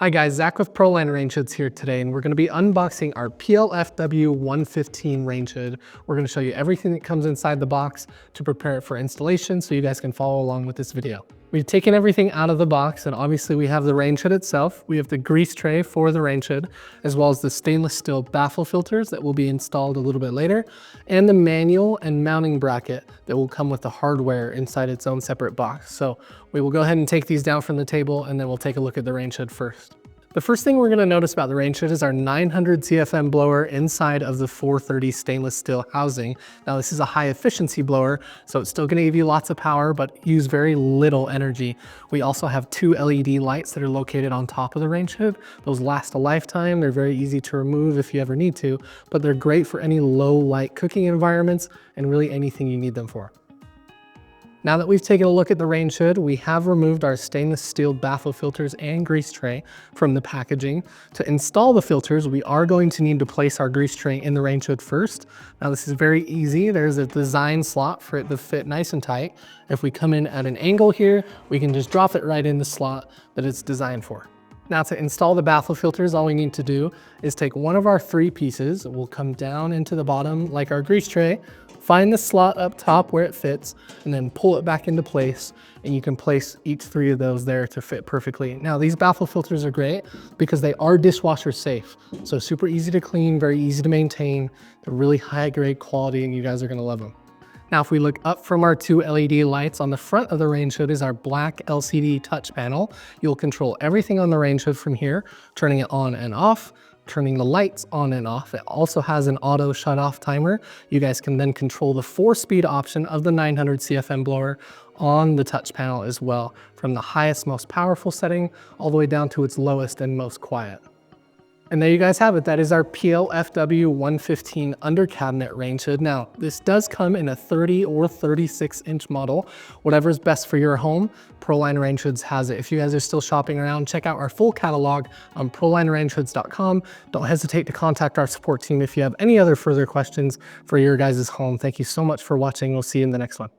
Hi guys, Zach with Proline range hoods here today, and we're going to be unboxing our PLFW 115 range hood. We're going to show you everything that comes inside the box to prepare it for installation so you guys can follow along with this video. We've taken everything out of the box, and obviously we have the range hood itself. We have the grease tray for the range hood, as well as the stainless steel baffle filters that will be installed a little bit later, and the manual and mounting bracket that will come with the hardware inside its own separate box. So we will go ahead and take these down from the table, and then we'll take a look at the range hood first. The first thing we're going to notice about the range hood is our 900 CFM blower inside of the 430 stainless steel housing. Now this is a high efficiency blower, so it's still going to give you lots of power, but use very little energy. We also have two LED lights that are located on top of the range hood. Those last a lifetime. They're very easy to remove if you ever need to, but they're great for any low light cooking environments and really anything you need them for. Now that we've taken a look at the range hood, we have removed our stainless steel baffle filters and grease tray from the packaging. To install the filters, we are going to need to place our grease tray in the range hood first. Now this is very easy. There's a design slot for it to fit nice and tight. If we come in at an angle here, we can just drop it right in the slot that it's designed for. Now to install the baffle filters, all we need to do is take one of our three pieces. We'll come down into the bottom like our grease tray, find the slot up top where it fits, and then pull it back into place. And you can place each three of those there to fit perfectly. Now these baffle filters are great because they are dishwasher safe. So super easy to clean, very easy to maintain. They're really high grade quality and you guys are gonna love them. Now, if we look up from our two LED lights, on the front of the range hood is our black LCD touch panel. You'll control everything on the range hood from here, turning it on and off, turning the lights on and off. It also has an auto shut off timer. You guys can then control the 4-speed option of the 900 CFM blower on the touch panel as well, from the highest, most powerful setting all the way down to its lowest and most quiet. And there you guys have it. That is our PLFW 115 under cabinet range hood. Now, this does come in a 30 or 36 inch model, whatever is best for your home. Proline Range Hoods has it. If you guys are still shopping around, check out our full catalog on ProlineRangeHoods.com. Don't hesitate to contact our support team if you have any other further questions for your guys' home. Thank you so much for watching. We'll see you in the next one.